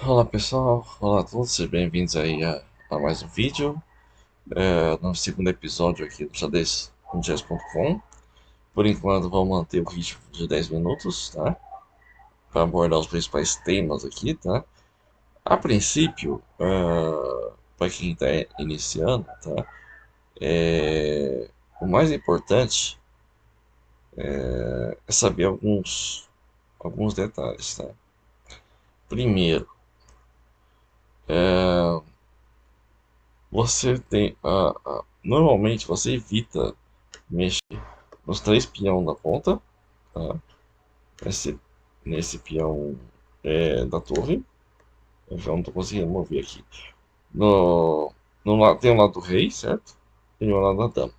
Olá pessoal, olá a todos, sejam bem-vindos aí a mais um vídeo, no segundo episódio aqui do xadrez.com. Por enquanto vamos manter o ritmo de 10 minutos, tá? Para abordar os principais temas aqui, tá? A princípio, para quem está iniciando, tá? O mais importante é saber alguns detalhes, tá? Primeiro, você tem normalmente você evita mexer nos três peões da ponta, tá? Nesse, nesse peão da torre. Eu já não estou conseguindo mover aqui. No lado, tem o lado do rei, certo? Tem o lado da dama.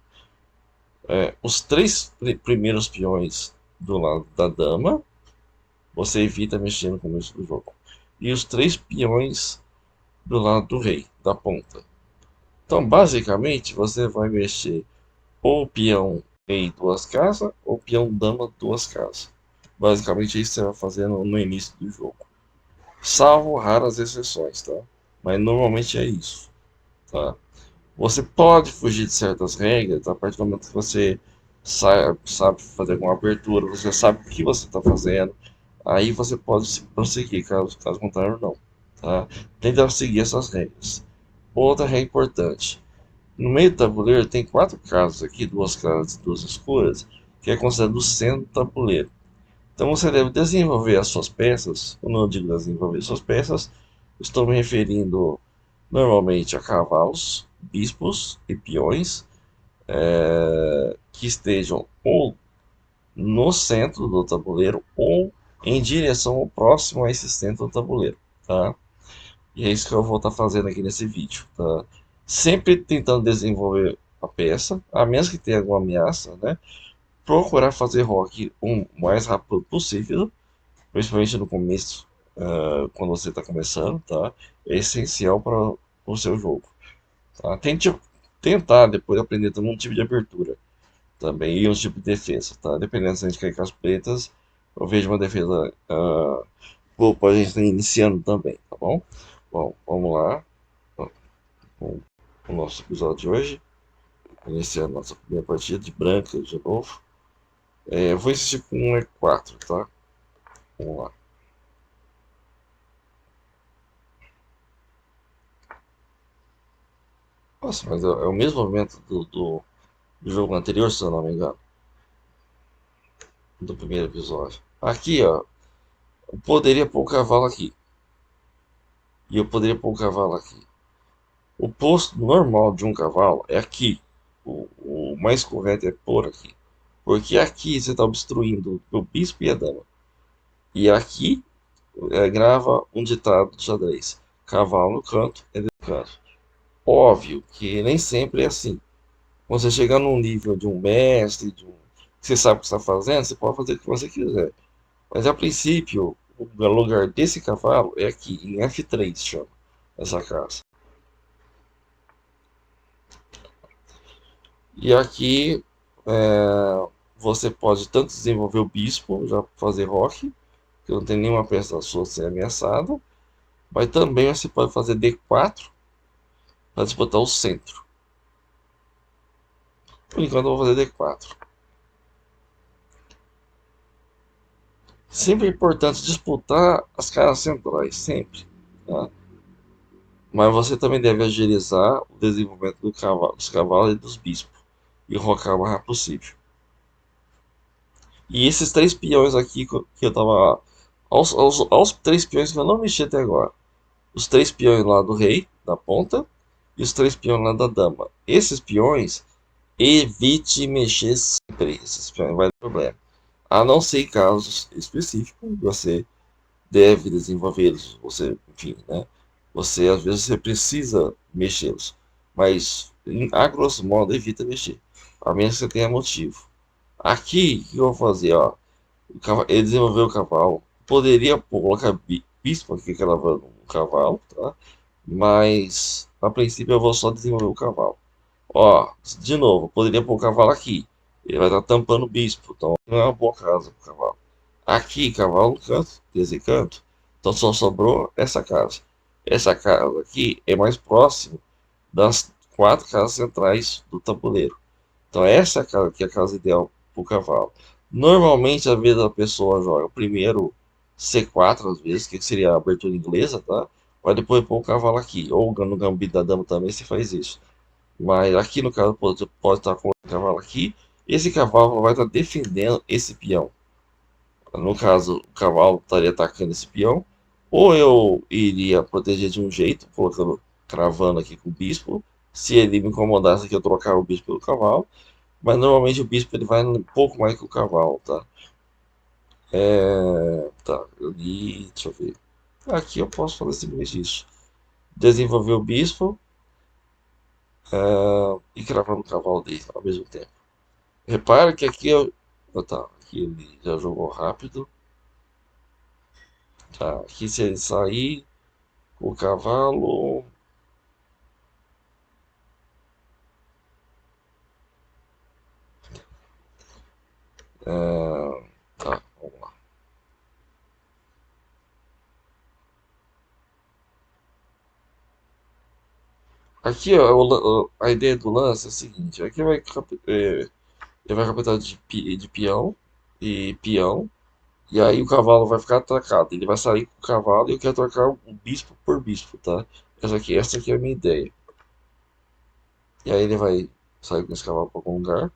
Os três primeiros peões do lado da dama, você evita mexer no começo do jogo. E os três peões do lado do rei, da ponta. Então, basicamente, você vai mexer ou peão rei duas casas, ou peão dama duas casas. Basicamente, isso você vai fazer no início do jogo. Salvo raras exceções, tá? Mas normalmente é isso, tá? Você pode fugir de certas regras a partir do momento que você sabe fazer alguma abertura, você sabe o que você está fazendo, aí você pode prosseguir, caso contrário não, tá? Tenta seguir essas regras. Outra regra importante, no meio do tabuleiro tem quatro casas aqui, duas claras e duas escuras, que é considerado o centro do tabuleiro. Então você deve desenvolver as suas peças. Quando eu digo desenvolver suas peças, estou me referindo normalmente a cavalos, bispos e peões que estejam ou no centro do tabuleiro ou em direção ao próximo a esse centro do tabuleiro, tá? E é isso que eu vou estar fazendo aqui nesse vídeo, tá? Sempre tentando desenvolver a peça, a menos que tenha alguma ameaça, né? Procurar fazer rock o mais rápido possível, principalmente no começo, quando você está começando, tá? É essencial para o seu jogo, tá? Tente tentar depois aprender também um tipo de abertura também e um tipo de defesa, tá? Dependendo se a gente cair com as pretas, eu vejo uma defesa boa para a gente estar iniciando também, tá bom? Bom, vamos lá com o nosso episódio de hoje, iniciando nossa primeira partida de branca de novo. Eu vou insistir com um E4, tá? Vamos lá. Nossa, mas é o mesmo movimento do jogo anterior, se eu não me engano, do primeiro episódio. Aqui, ó, eu poderia pôr o cavalo aqui. E eu poderia pôr o cavalo aqui. O posto normal de um cavalo é aqui. O mais correto é pôr aqui. Porque aqui você está obstruindo o bispo e a dama. E aqui grava um ditado do xadrez: cavalo no canto é do canto. Óbvio que nem sempre é assim. Quando você chegar num nível de um mestre, que você sabe o que está fazendo, você pode fazer o que você quiser. Mas a princípio, o lugar desse cavalo é aqui, em F3 chama essa casa. E aqui você pode tanto desenvolver o bispo, já fazer roque, que não tem nenhuma peça sua ser ameaçada, mas também você pode fazer D4 para disputar o centro. Por enquanto eu vou fazer D4. Sempre é importante disputar as caras centrais, sempre. Tá? Mas você também deve agilizar o desenvolvimento dos cavalos e dos bispos e rocar o mais rápido possível. E esses três peões aqui que eu tava. Aos três peões que eu não mexi até agora. Os três peões lá do rei, da ponta, e os três peões lá da dama. Esses peões, evite mexer sempre. Esses peões vai dar problema. A não ser em casos específicos, você deve desenvolvê-los. Você, enfim, né? Você às vezes você precisa mexê-los. Mas, a grosso modo, evita mexer. A menos que você tenha motivo. Aqui, o que eu vou fazer, ó? Ele desenvolveu o cavalo. Poderia colocar bispo aqui cravando um cavalo, tá? Mas a princípio eu vou só desenvolver o cavalo. Ó, de novo, poderia pôr o cavalo aqui. Ele vai estar tampando o bispo, então não é uma boa casa para o cavalo. Aqui, cavalo no canto, desse canto. Então só sobrou essa casa. Essa casa aqui é mais próximo das quatro casas centrais do tabuleiro. Então essa é a casa que é a casa ideal para o cavalo. Normalmente, às vezes, a pessoa joga primeiro C4, às vezes, que seria a abertura inglesa, tá? Vai depois pôr o cavalo aqui. Ou no gambito da dama também se faz isso. Mas aqui no caso pode estar com o cavalo aqui. Esse cavalo vai estar defendendo esse peão. No caso, o cavalo estaria atacando esse peão. Ou eu iria proteger de um jeito, colocando, cravando aqui com o bispo. Se ele me incomodasse aqui, eu trocava o bispo pelo cavalo. Mas normalmente o bispo ele vai um pouco mais que o cavalo, tá? Tá, ali, deixa eu ver. Aqui eu posso fazer simplesmente isso. Desenvolver o bispo e cravar no cavalo dele ao mesmo tempo. Repara que aqui eu. Tá, aqui ele já jogou rápido. Tá, aqui se ele sair, o cavalo. Tá, vamos lá. Aqui ó, a ideia do lance é a seguinte: aqui ele vai captar de peão e peão. E aí o cavalo vai ficar atracado. Ele vai sair com o cavalo e eu quero trocar o bispo por bispo, tá? Essa aqui é a minha ideia. E aí ele vai sair com esse cavalo para algum lugar.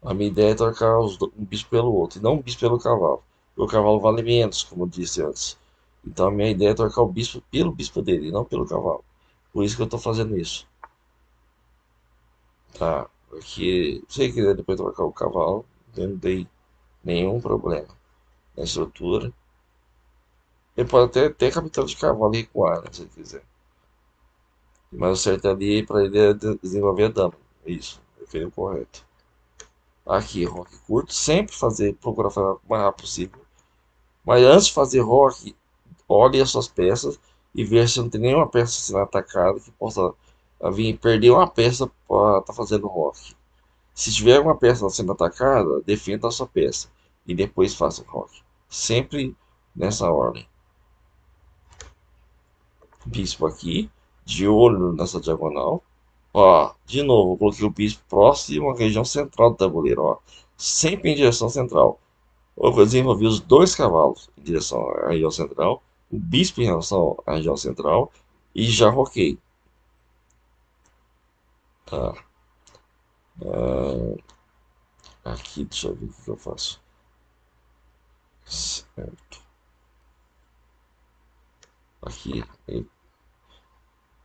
A minha ideia é trocar um bispo pelo outro, e não um bispo pelo cavalo. Porque o cavalo vale menos, como eu disse antes. Então a minha ideia é trocar o bispo pelo bispo dele, e não pelo cavalo. Por isso que eu estou fazendo isso. Tá? Porque se ele quiser depois trocar o cavalo, eu não tem nenhum problema na estrutura. Ele pode até ter capitão de cavalo e recuar, né, se ele quiser. Mas o certo ali para ele é desenvolver a dama. Isso, foi o correto. Aqui, rock curto, sempre procurar fazer o mais rápido possível. Mas antes de fazer rock, olhe as suas peças e veja se não tem nenhuma peça sendo atacada que possa vir perder uma peça para estar fazendo rock. Se tiver uma peça sendo atacada, defenda a sua peça e depois faça o rock. Sempre nessa ordem. Bispo aqui, de olho nessa diagonal. Ó, de novo, eu coloquei o bispo próximo à região central do tabuleiro, ó. Sempre em direção central. Eu desenvolvi os dois cavalos em direção à região central, o bispo em relação à região central e já roquei. Tá. Aqui, deixa eu ver o que eu faço. Certo. Aqui,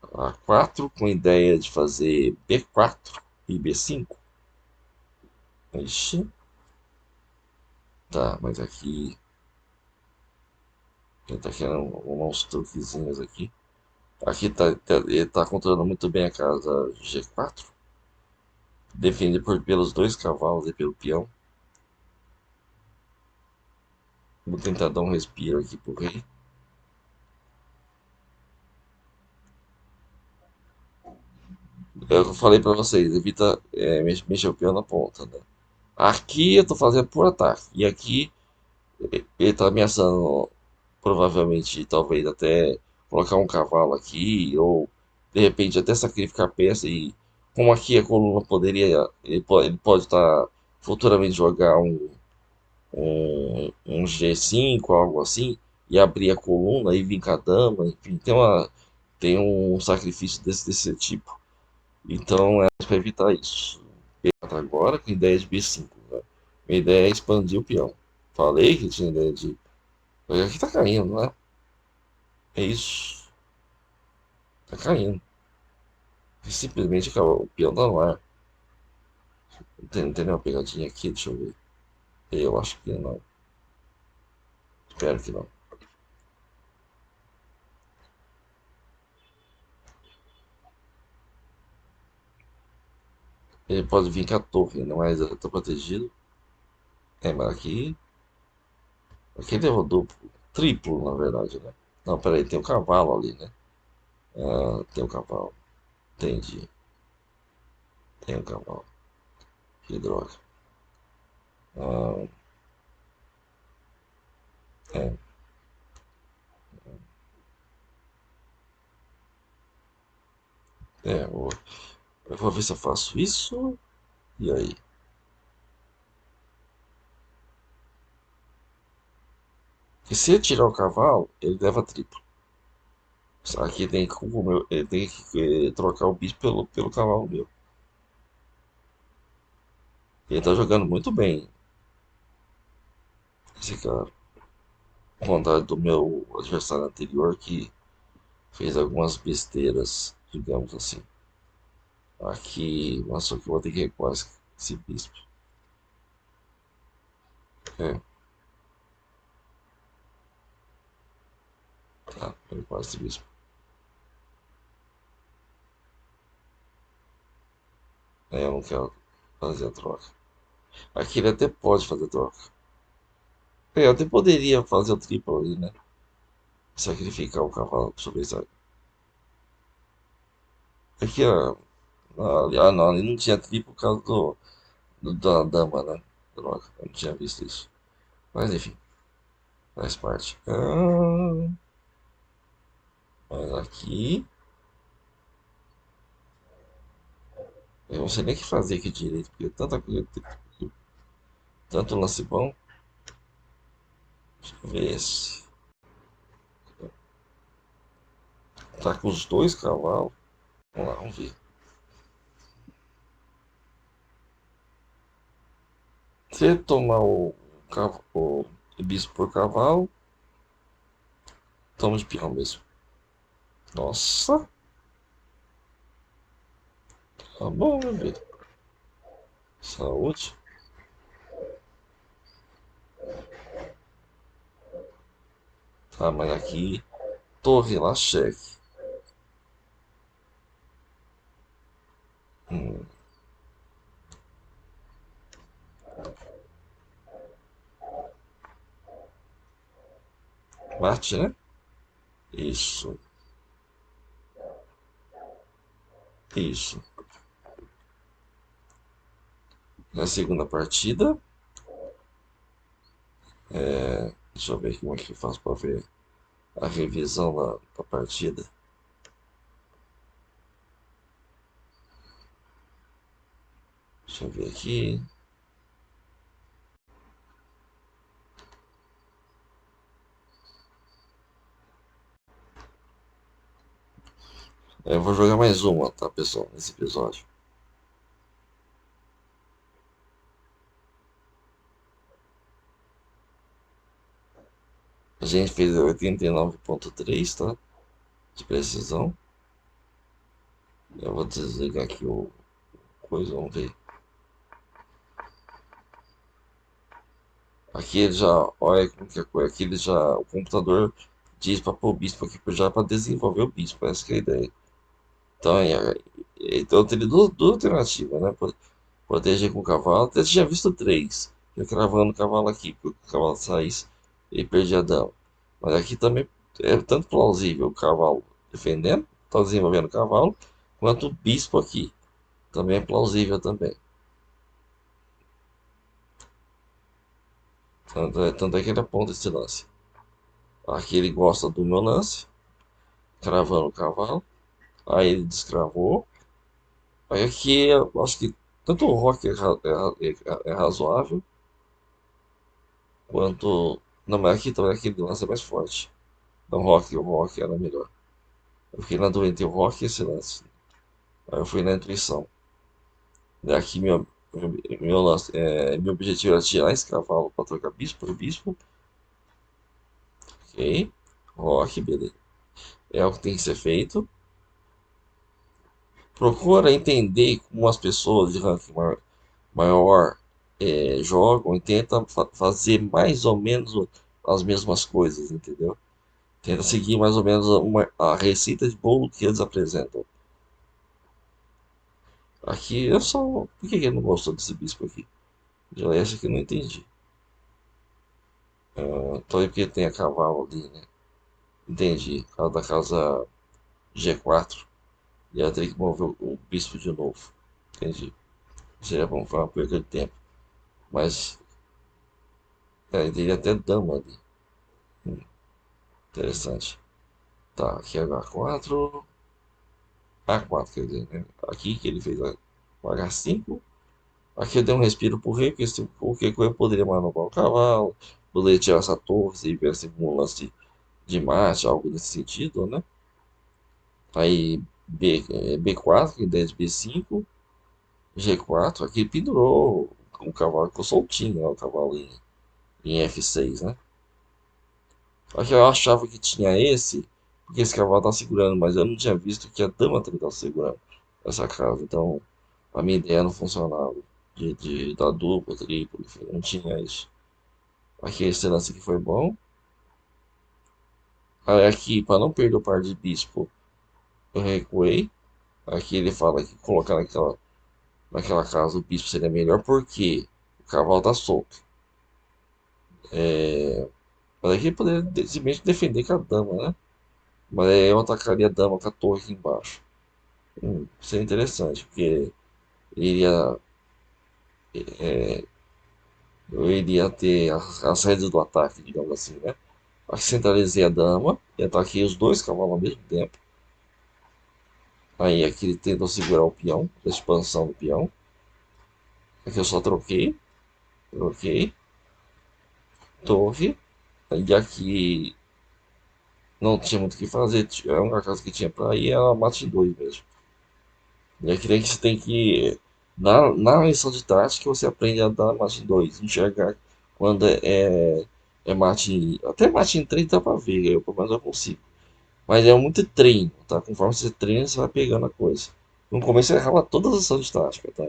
A4 com ideia de fazer B4 e B5. Ixi, tá, mas aqui ele tá querendo uns truquezinhos aqui. Aqui ele tá controlando muito bem a casa G4. Defende pelos dois cavalos e pelo peão. Vou tentar dar um respiro aqui pro rei. Eu falei pra vocês, evita mexer o peão na ponta, né? Aqui eu tô fazendo por ataque. E aqui ele tá ameaçando, provavelmente, talvez até colocar um cavalo aqui, ou de repente até sacrificar peça. E como aqui a coluna poderia. Ele pode estar futuramente jogar um G5, algo assim, e abrir a coluna e vir com a dama, enfim, tem um sacrifício desse tipo. Então é para evitar isso. Agora com ideia de B5, né? Minha ideia é expandir o peão. Falei que tinha ideia de. Aqui tá caindo, não é? É isso. Tá caindo. Simplesmente acabou. O peão tá no ar. Tem uma pegadinha aqui, deixa eu ver. Eu acho que não. Espero que não. Ele pode vir com a torre, não é? Eu tô protegido. É, mas aqui. Aqui ele levou duplo. Triplo, na verdade, né? Não, peraí, tem um cavalo ali, né? Ah, tem um cavalo. Entendi. Tem um cavalo. Que droga. Ah, é. eu vou ver se eu faço isso. E aí? Porque se eu tirar o cavalo, ele leva triplo. Só que tem que, ele tem que trocar o bispo pelo cavalo meu. Ele tá jogando muito bem, esse cara. Ao contrário do meu adversário anterior que fez algumas besteiras, digamos assim. Aqui, mas só que eu vou ter que recuar esse bispo. É, tá, recuar esse bispo. Aí eu não quero fazer a troca. Aqui ele até pode fazer troca. Eu até poderia fazer o triplo ali, né? Sacrificar o cavalo sobre isso. Aqui, ó. Não, ali não tinha triplo por causa da dama, né? Droga, eu não tinha visto isso. Mas enfim, faz parte. Mas aqui. Eu não sei nem o que fazer aqui direito, porque tanta coisa. Tanto lance bom. Deixa eu ver esse. Tá com os dois cavalos. Vamos lá, vamos ver. Se tomar o bispo por cavalo, toma de peão mesmo. Nossa, tá bom, meu bem. Saúde. Tá, mas aqui, torre lá, cheque. Hum, Mate, né? Isso, isso. Na segunda partida, deixa eu ver como é que eu faço pra ver a revisão da partida. Deixa eu ver aqui. Eu vou jogar mais uma, tá, pessoal, nesse episódio. A gente fez 89,3, tá? De precisão. Eu vou desligar aqui o coisa, vamos ver. Aqui ele já, olha como que é coisa. Aqui ele já, o computador diz para pôr o bispo aqui já para desenvolver o bispo, essa que é a ideia. Então, então teria duas alternativas, né? Proteger com o cavalo. Até tinha visto três. Eu cravando o cavalo aqui, porque o cavalo saísse e perdia a dama. Mas aqui também é tanto plausível o cavalo defendendo, está desenvolvendo o cavalo, quanto o bispo aqui. Também é plausível também. Tanto é que ele aponta esse lance. Aqui ele gosta do meu lance, cravando o cavalo. Aí ele descravou. Aí aqui eu acho que tanto o rock é razoável, quanto. Não, mas aqui também aquele lance é mais forte. Então o rock era melhor. Eu fiquei na dúvida entre o rock e esse lance. Aí eu fui na intuição. E aqui meu lance, meu objetivo era tirar esse cavalo para trocar bispo por bispo. Ok. Rock, beleza. É o que tem que ser feito. Procura entender como as pessoas de ranking maior jogam e tenta fazer mais ou menos as mesmas coisas, entendeu? Tenta seguir mais ou menos a receita de bolo que eles apresentam. Aqui eu só. Por que ele não gostou desse bispo aqui? Já essa que eu não entendi. Então é porque tem a cavalo ali, né? Entendi. Por causa da casa G4. E ela teria que mover o bispo de novo. Entendi. Seria bom, foi uma perda de tempo. Mas teria até dama ali. Interessante. Tá, aqui é H4. A4, quer dizer, né? Aqui que ele fez o H5. Aqui eu dei um respiro pro rei, porque se qualquer coisa eu poderia manobrar o cavalo, poderia tirar essa torre se tivesse um lance de mate, algo nesse sentido, né? Aí B4, que é 10 B5, G4, aqui pendurou o cavalo, ficou soltinho, né, o cavalo em F6, né? Aqui eu achava que tinha esse, porque esse cavalo tá segurando, mas eu não tinha visto que a dama também tá segurando essa casa, então a minha ideia não funcionava. De dar dupla, triplo, enfim, não tinha isso. Aqui esse lance aqui foi bom. Aí aqui, para não perder o par de bispo, eu recuei. Aqui ele fala que colocar naquela casa o bispo seria melhor porque o cavalo tá solto. Mas aqui ele poderia simplesmente defender com a dama, né? Mas aí eu atacaria a dama com a torre aqui embaixo. Seria interessante, porque iria, eu iria ter as rédeas do ataque, digamos assim, né? Aqui centralizei a dama e ataquei os dois cavalos ao mesmo tempo. Aí aqui ele tentou segurar o peão, a expansão do peão. Aqui eu só troquei, torre. E aqui não tinha muito o que fazer, é uma casa que tinha pra ir, era mate 2 mesmo. E aqui tem que você tem que. Na lição de tática você aprende a dar mate 2, enxergar quando é mate. Até mate em 3 dá pra ver, eu pelo menos eu consigo. Mas é muito treino, tá? Conforme você treina, você vai pegando a coisa. No começo eu errava todas as lições de tática, tá?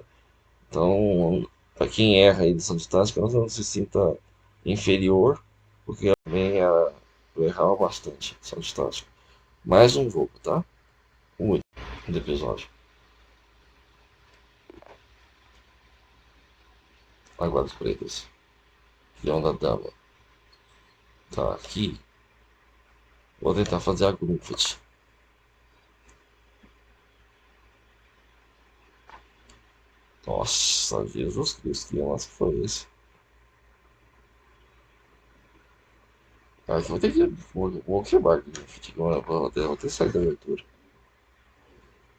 Então, para quem erra a edição de tática, não se sinta inferior, porque eu também eu errava bastante edição de tática. Mais um jogo, tá? Muito do episódio. Agora os pretos. Leão da Dama. Tá aqui. Vou tentar fazer a Grumpet. Nossa, Jesus Cristo, que lance foi esse? Aqui vou ter que. Vou quebrar aqui. Vou ter que sair da abertura.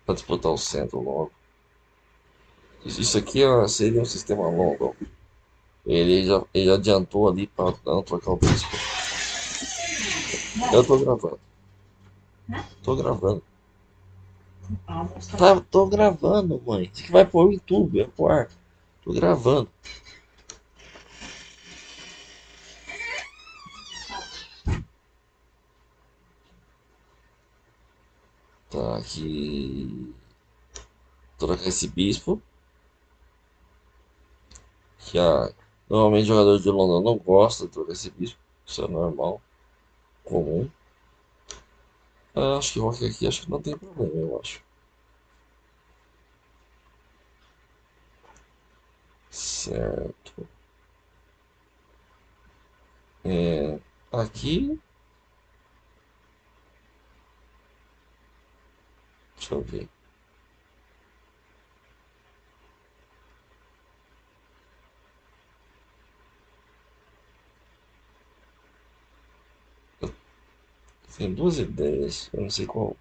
Pra disputar o centro logo. Isso aqui seria um sistema longo. Ele adiantou ali para não trocar o bispo. Eu tô gravando. Tô gravando. Tá, tô gravando, mãe. Isso aqui vai pro YouTube, é pro ar. Tô gravando. Tá aqui. Trocar esse bispo. Que normalmente jogadores de Londres não gostam de trocar esse bispo. Isso é normal, comum. Acho que o Rock aqui acho que não tem problema, eu acho. Certo. Aqui. Deixa eu ver. Tem duas ideias. Eu não sei qual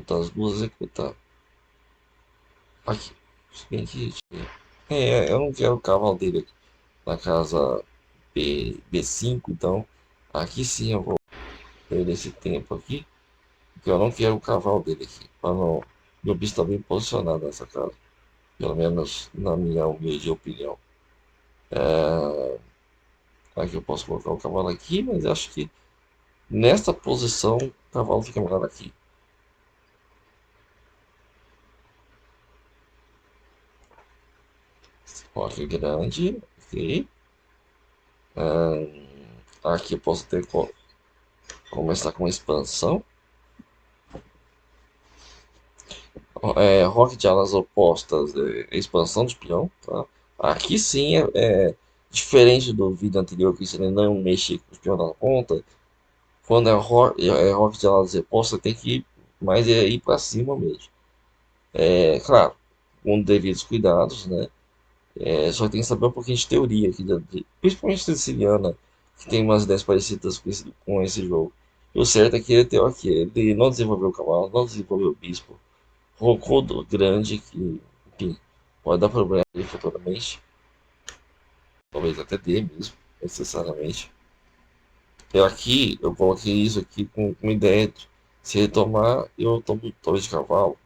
das duas executar. Aqui. Se bem que. Eu não quero o cavalo dele aqui na casa B5, então aqui sim eu vou perder esse tempo aqui, porque eu não quero o cavalo dele aqui, para não. Meu bicho está bem posicionado nessa casa, pelo menos na minha humilde opinião. Aqui eu posso colocar o cavalo aqui, mas acho que nesta posição o cavalo fica melhor aqui. Rock grande, ok. Aqui eu posso começar com uma expansão. Rock de alas opostas, expansão de peão, tá? Aqui sim é diferente do vídeo anterior que você não mexe com os peões na ponta. Quando rock de alas opostas, tem que ir mais ir para cima mesmo. Claro, com devidos cuidados, né? Só tem que saber um pouquinho de teoria aqui, principalmente siciliana, que tem umas ideias parecidas com esse jogo. E o certo é que ele não desenvolveu o cavalo, não desenvolveu o bispo. rocodo grande que, enfim, pode dar problema ali futuramente. Talvez até dê mesmo, necessariamente. E aqui, eu coloquei isso aqui com uma ideia de se retomar, eu tomo talvez de cavalo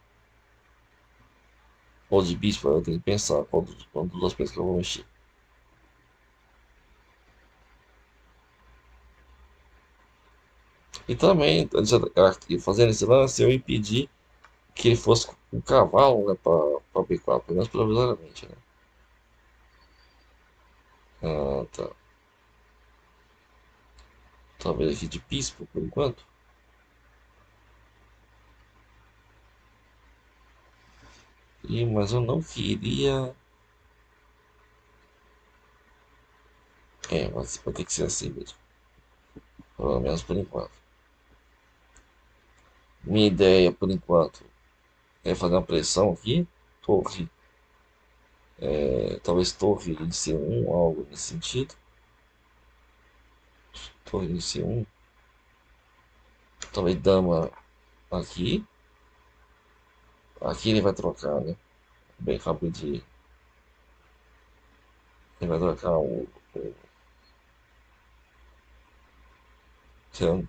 ou de bispo, eu tenho que pensar qual das duas coisas que eu vou mexer. E também, fazendo esse lance, eu impedi que ele fosse um cavalo, né, para B4, pelo menos provisoriamente, né? Ah, tá. Talvez aqui de bispo, por enquanto. Mas eu não queria. Mas vai ter que ser assim mesmo. Pelo menos por enquanto. Minha ideia, por enquanto, é fazer uma pressão aqui. Torre. Talvez torre de C1, algo nesse sentido. Torre de C1. Talvez dama aqui. Aqui ele vai trocar, né? Bem rapidinho. Ele vai trocar o sei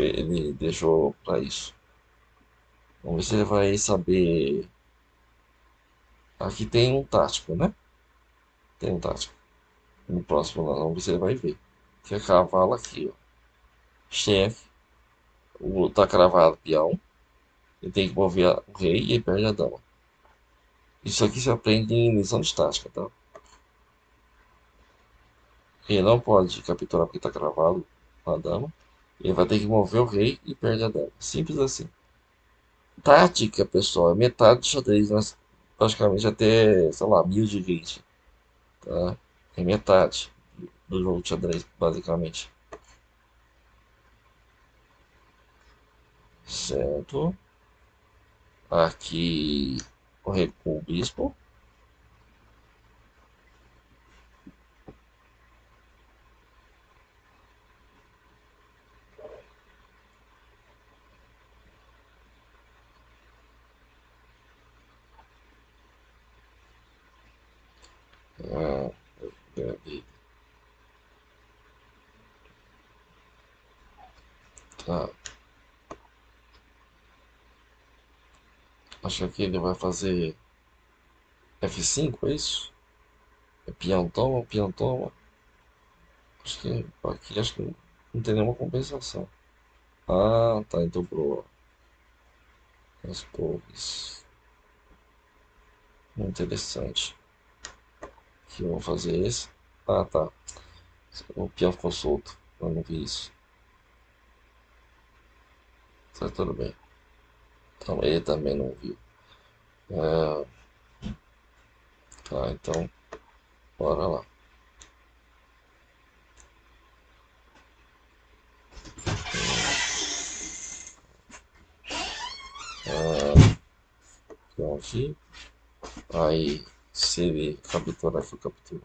ele deixou pra isso. Vamos ver se ele vai saber. Aqui tem um tático, né? Tem um tático. No próximo lá, vamos ver se ele vai ver. Que é cavalo aqui, ó. Chefe. Tá cravado peão. Ele tem que mover o rei e ele perde a dama. Isso aqui se aprende em lição de tática, tá? Ele não pode capturar porque tá cravado a dama. Ele vai ter que mover o rei e perde a dama. Simples assim. Tática, pessoal, é metade do xadrez, mas praticamente até, sei lá, 1000 de 20, tá? É metade do jogo de xadrez, basicamente. Certo. Aqui o recuo bispo. Ah, é, tá. Acho que aqui ele vai fazer F5, é isso? É peão toma. Acho que aqui acho que não tem nenhuma compensação. Ah, tá, então pro as torres. Interessante. Aqui eu vou fazer esse. Ah, tá. O peão ficou solto. Eu não vi isso. Tá tudo bem. Então ele também não viu. Ah, tá, então bora lá. Peão aqui. Aí, se ele capturar aqui, eu capturo.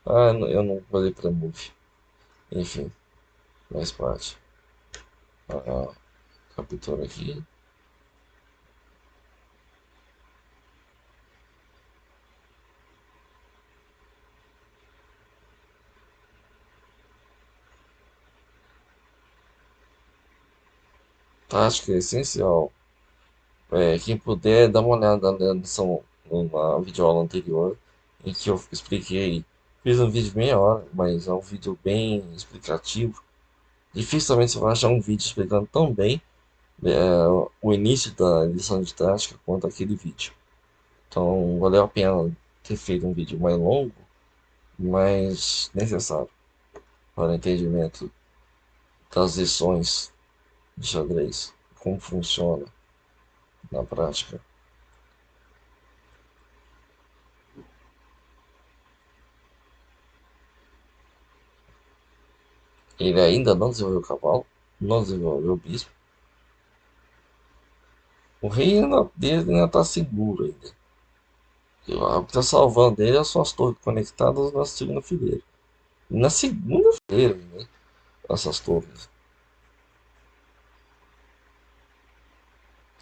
Ah, eu não falei pra move. Enfim, faz parte. Ah, captura aqui. Tática é essencial. Quem puder, dá uma olhada na lição, numa videoaula anterior, em que eu expliquei. Fiz um vídeo de meia hora, mas é um vídeo bem explicativo. Dificilmente você vai achar um vídeo explicando tão bem o início da lição de tática quanto aquele vídeo. Então, valeu a pena ter feito um vídeo mais longo, mas necessário para o entendimento das lições de xadrez, como funciona na prática. Ele ainda não desenvolveu o cavalo, não desenvolveu o bispo. O rei dele ainda está seguro ainda. O que está salvando ele são as torres conectadas na segunda fileira. Na segunda fileira, né? Essas torres.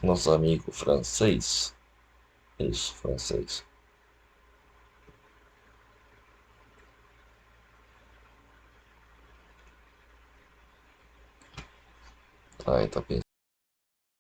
Nosso amigo francês. Isso, francês. Tá, ele tá pensando.